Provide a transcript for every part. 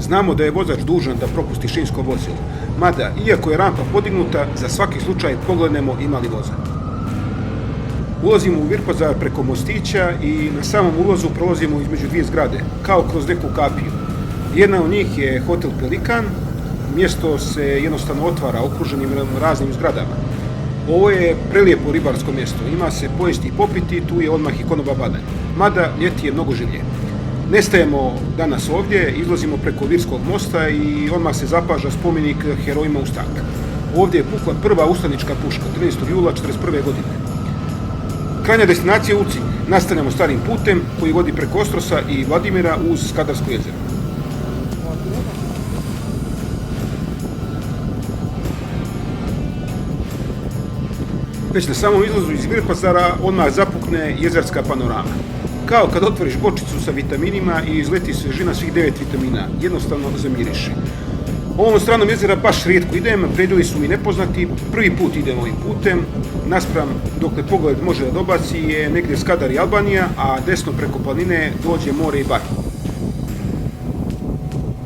Znamo da je vozač dužan da propusti šinsko vozilo, mada, iako je rampa podignuta, za svaki slučaj poglednemo ima li voza. Ulazimo u Virpazar preko mostića i na samom ulazu prolazimo između dvije zgrade, kao kroz neku kapiju. Jedna od njih je hotel Pelikan, mjesto se jednostavno otvara okruženim raznim zgradama. Ovo je prelijepo ribarsko mjesto, ima se pojesti i popiti, tu je odmah i konoba badanja. Mada ljeti je mnogo življe. Nestajemo danas ovdje, izlazimo preko Virskog mosta i odmah se zapaža spomenik herojima ustanka. Ovdje je pukla prva ustanička puška 13. jula 1941. godine. Krajnja destinacija je Ulcinj. Nastavljamo starim putem koji vodi preko Ostrosa i Vladimira uz Skadarsko jezero. Već na samom izlazu iz Virpazara odmah zapukne jezerska panorama. Kao kad otvoriš bočicu sa vitaminima i izleti svježina svih 9 vitamina. Jednostavno zamiriše. Ovom stranom jezera baš rijetko idem, predjeli su mi nepoznati, prvi put idem ovim putem. Naspram, dokle pogled može da dobaci, je negdje Skadar i Albanija, a desno preko planine dođe more i bar.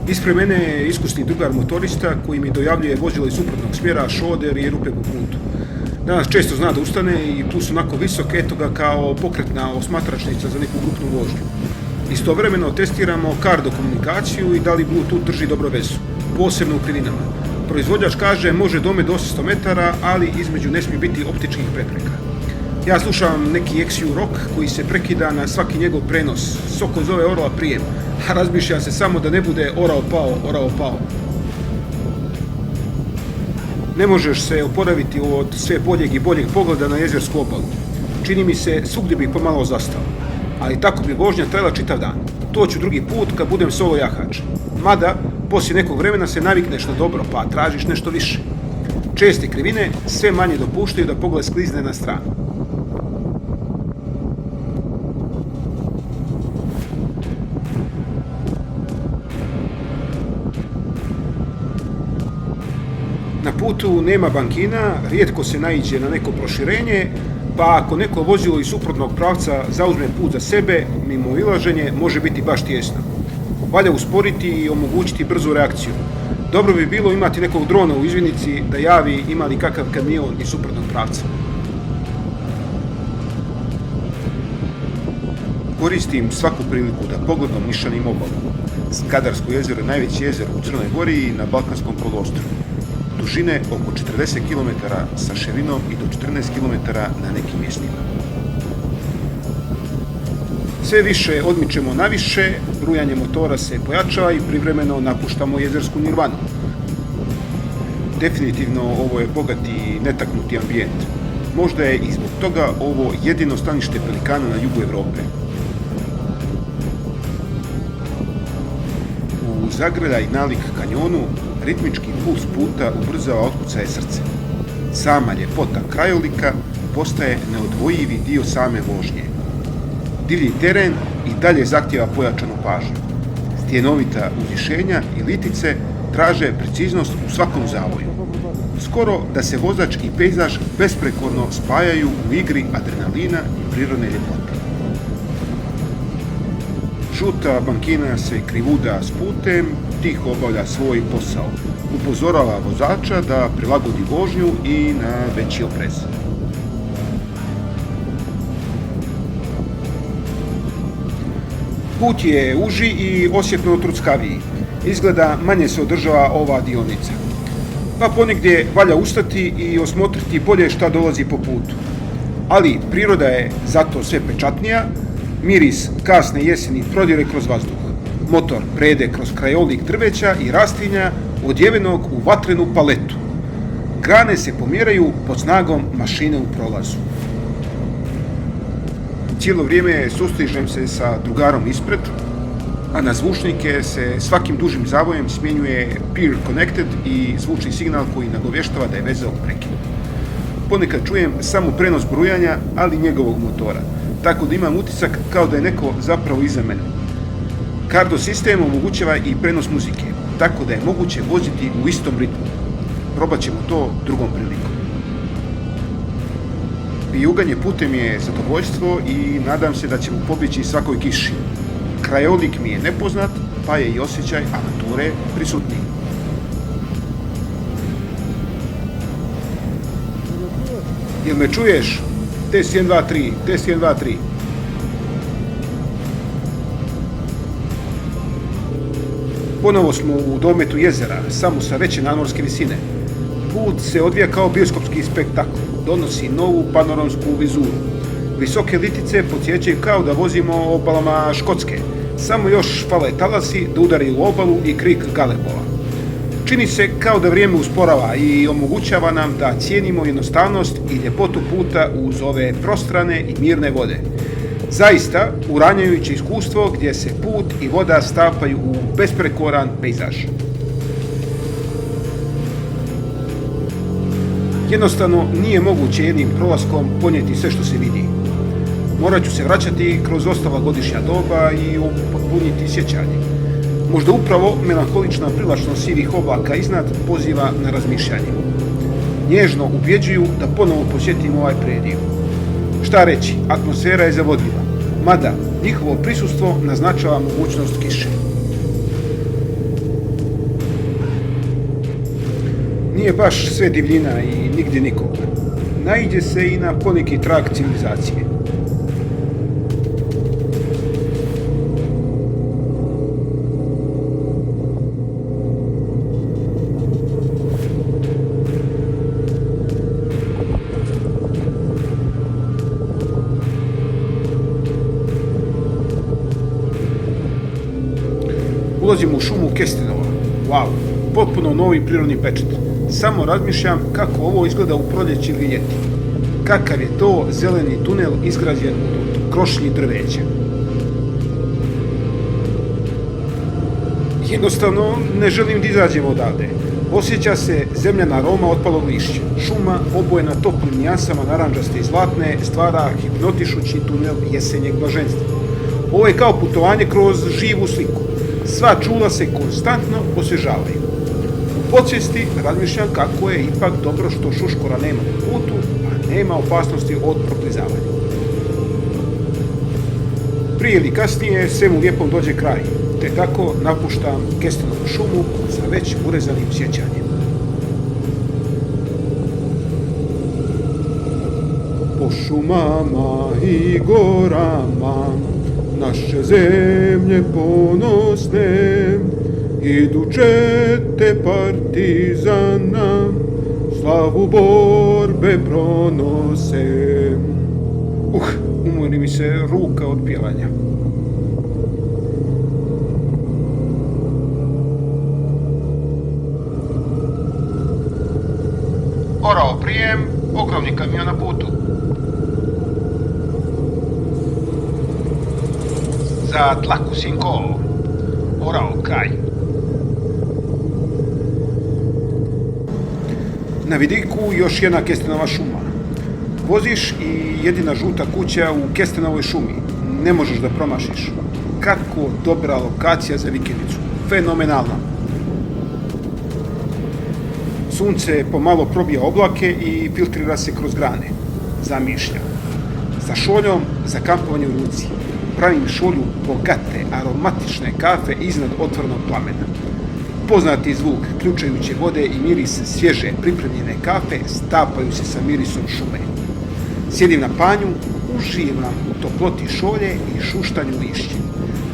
Ispred mene je iskusni drugar motorista koji mi dojavljuje vozila iz suprotnog smjera, šoder i rupe po putu. Danas često zna da ustane i plus onako visok, eto ga kao pokretna osmatračnica za neku grupnu vožnju. Istovremeno testiramo kardo komunikaciju i da li Bluetooth drži dobro vezu, posebno u krivinama. Proizvođač kaže može dome do 800 metara, ali između ne smije biti optičkih prepreka. Ja slušam neki XU rock koji se prekida na svaki njegov prenos. Soko zove orla prijem, a razmišlja se samo da ne bude orao pao, orao pao. Ne možeš se oporaviti od sve boljeg i boljeg pogleda na jezersku obalu. Čini mi se, svugdje bih pomalo zastao. Ali tako bi vožnja trajala čitav dan. To ću drugi put kad budem solo jahač. Mada, poslije nekog vremena se navikneš na dobro, pa tražiš nešto više. Česte krivine sve manje dopuštaju da pogled sklizne na stranu. Na putu nema bankina, rijetko se naiđe na neko proširenje, pa ako neko vozilo iz suprotnog pravca zauzme put za sebe, mimoilaženje može biti baš tijesno. Valja usporiti i omogućiti brzu reakciju. Dobro bi bilo imati nekog drona u izvinici da javi ima li kakav kamion iz suprotnog pravca. Koristim svaku priliku da pogledom nišanim obalu. Skadarsko jezero je najveće jezero u Crnoj Gori i na Balkanskom poluostrvu. Dužine oko 40 km sa širinom i do 14 km na nekim mjestima. Sve više odmičemo naviše, brujanje motora se pojačava i privremeno napuštamo jezersku nirvanu. Definitivno ovo je bogat i netaknuti ambijent. Možda je i zbog toga ovo jedino stanište pelikana na jugu Europe. U zagrljaj nalik kanjonu ritmički puls puta ubrzava otkucaje srce. Sama ljepota krajolika postaje neodvojivi dio same vožnje. Divlji teren i dalje zahtjeva pojačanu pažnju. Stjenovita uzvišenja i litice traže preciznost u svakom zavoju. Skoro da se vozač i pejzaž besprekorno spajaju u igri adrenalina i prirodne ljepote. Žuta bankina se krivuda s putem, tiho obavlja svoj posao. Upozorava vozača da prilagodi vožnju i na veći oprez. Put je uži i osjetno truckaviji. Izgleda manje se održava ova dionica. Pa ponegdje valja ustati i osmotriti bolje šta dolazi po putu. Ali priroda je zato sve pečatnija, miris kasne jeseni prodire kroz vazduh. Motor prede kroz krajolik drveća i rastinja odjevenog u vatrenu paletu. Grane se pomjeraju pod snagom mašine u prolazu. Cijelo vrijeme sustižem se sa drugarom ispred, a na zvučnike se svakim dužim zavojem smjenjuje peer connected i zvučni signal koji nagovještava da je veza prekinuta. Ponekad čujem samo prenos brujanja, ali njegovog motora, tako da imam utisak kao da je neko zapravo iza mene. Kardo sistem omogućava i prenos muzike, tako da je moguće voziti u istom ritmu. Probat ćemo to drugom prilikom. Vijuganje putem je zadovoljstvo i nadam se da ćemo pobjeći svakoj kiši. Krajolik mi je nepoznat, pa je i osjećaj avanture prisutniji. Jel me čuješ? Test 1, 2, 3, test 1, 2, 3. Ponovo smo u dometu jezera, samo sa veće nadmorske visine. Put se odvija kao bioskopski spektakl, donosi novu panoramsku vizuru. Visoke litice podsjećaju kao da vozimo obalama Škotske, samo još fale talasi da udaraju u obalu i krik galebova. Čini se kao da vrijeme usporava i omogućava nam da cijenimo jednostavnost i ljepotu puta uz ove prostrane i mirne vode. Zaista uranjajuće iskustvo gdje se put i voda stapaju u besprekoran pejzaž. Jednostavno nije moguće jednim prolaskom ponijeti sve što se vidi. Morat ću se vraćati kroz ostala godišnja doba i upotpuniti sjećanje. Možda upravo melankolična privlačnost sivih oblaka iznad poziva na razmišljanje. Nježno ubjeđuju da ponovo posjetimo ovaj prediju. Šta reći, atmosfera je zavodljiva, mada njihovo prisustvo naznačava mogućnost kiše. Nije baš sve divljina i nigdje nikoga. Naiđe se i na poneki trag civilizacije. Ulazim u šumu Kestenova. Wow, potpuno novi prirodni pečat. Samo razmišljam kako ovo izgleda u proljeći ili ljeti. Kakav je to zeleni tunel izgrađen od krošnji drveća. Jednostavno ne želim da izađem odavde. Osjeća se zemljana aroma otpalog lišća. Šuma obojena toplim nijansama naranđaste i zlatne stvara hipnotišući tunel jesenjeg blaženstva. Ovo je kao putovanje kroz živu sliku. Sva čula se konstantno osvježavaju. U podsvijesti razmišljam kako je ipak dobro što šuškora nema na putu, a nema opasnosti od proklizavanja. Prije ili kasnije svemu lijepom dođe kraj, te tako napuštam Kestenovu šumu sa već urezanim sjećanjem. Po šumama i gorama naše zemlje ponosne, iduće te partizana, slavu borbe pronose. Umori mi se ruka od pjevanja. Orao prijem, ogromni kamion na putu. Za tlaku sinko, orao kraj. Na vidiku još jedna Kestenova šuma. Voziš i jedina žuta kuća u Kestenovoj šumi. Ne možeš da promašiš. Kako dobra lokacija za vikendicu. Fenomenalna. Sunce pomalo probija oblake i filtrira se kroz grane. Zamišljam. Sa šoljom za kampovanje u ruci. Pravim šolju bogate, aromatične kafe iznad otvornog plamena. Poznati zvuk ključajuće vode i miris svježe pripremljene kafe stapaju se sa mirisom šume. Sjedim na panju, uživam u toploti šolje i šuštanju lišća.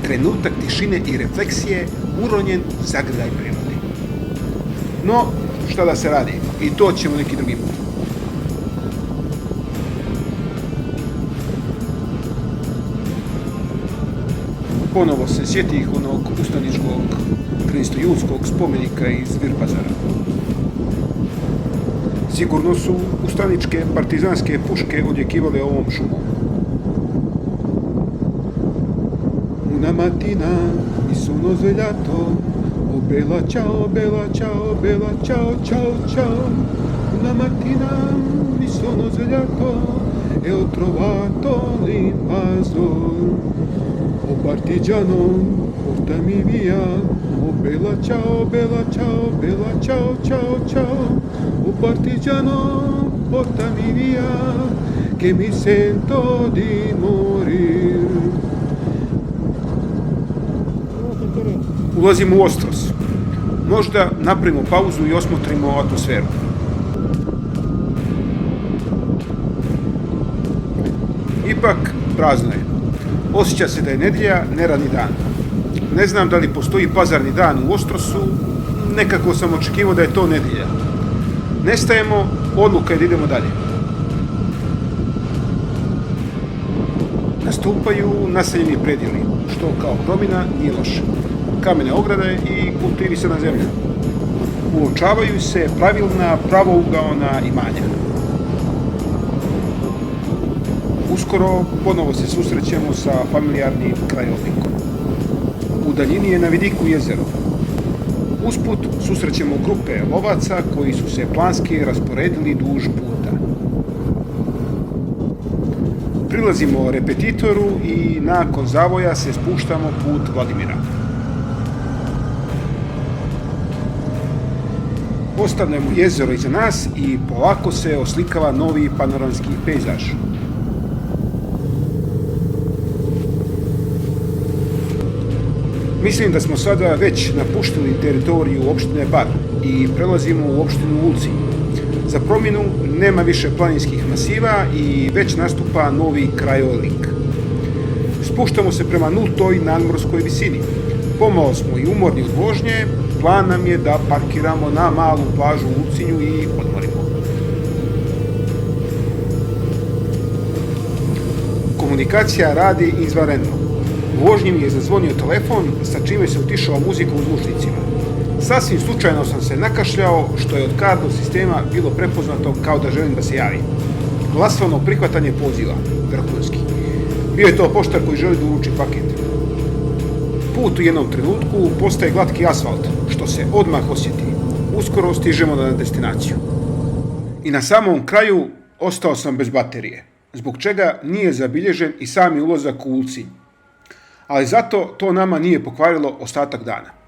Trenutak tišine i refleksije uronjen u zagrljaj prirode. No, šta da se radi, i to ćemo neki drugi put. Ponovo se sjetih onog ustaničkog 13-julskog spomenika iz Virpazara. Sigurno su ustaničke partizanske puške odjekivale ovom šumom. Una mattina mi sono svegliato, oh bella ciao, bella ciao, bella ciao, ciao, ciao. Una mattina mi sono svegliato e ho trovato l'invasor. Oh partigiano, portami via, oh bella ciao, bella ciao, bella ciao, ciao, ciao. Oh partigiano, portami via, che mi sento di morir. Ulazimo u Ostros. Možda napravimo pauzu i osmotrimo atmosferu. Ipak prazno je. Osjeća se da je nedjelja, neradni dan. Ne znam da li postoji pazarni dan u Ostrosu, nekako sam očekivao da je to nedjelja. Nestajemo, odluka je da idemo dalje. Nastupaju naseljeni predjeli, što kao promjena nije loše. Kamene ograde i kultivisana zemlja. Uočavaju se pravilna, pravougaona imanja. Uskoro ponovo se susrećemo sa familijarnim krajolikom. U daljini je na vidiku jezero. Usput susrećemo grupe lovaca koji su se planski rasporedili duž puta. Prilazimo repetitoru i nakon zavoja se spuštamo put Vladimira. Ostavljamo jezero iza nas i polako se oslikava novi panoramski pejzaž. Mislim da smo sada već napuštili teritoriju opštine Bar i prelazimo u opštinu Ulcinj. Za promjenu nema više planinskih masiva i već nastupa novi krajolik. Spuštamo se prema nultoj nadmorskoj visini. Pomalo smo i umorni od vožnje, plan nam je da parkiramo na malu plažu u Ulcinju i odmorimo. Komunikacija radi izvanredno. U vožnji mi je zazvonio telefon, sa čime se utišao muzika u zvučnicima. Sasvim slučajno sam se nakašljao, što je od kartnog sistema bilo prepoznato kao da želim da se javi. Glasovno prihvatanje poziva, vrhunski. Bio je to poštar koji želi da uruči paket. Put u jednom trenutku postaje glatki asfalt, što se odmah osjeti. Uskoro stižemo na destinaciju. I na samom kraju ostao sam bez baterije, zbog čega nije zabilježen i sami ulazak u Ulcinj. Ali zato to nama nije pokvarilo ostatak dana.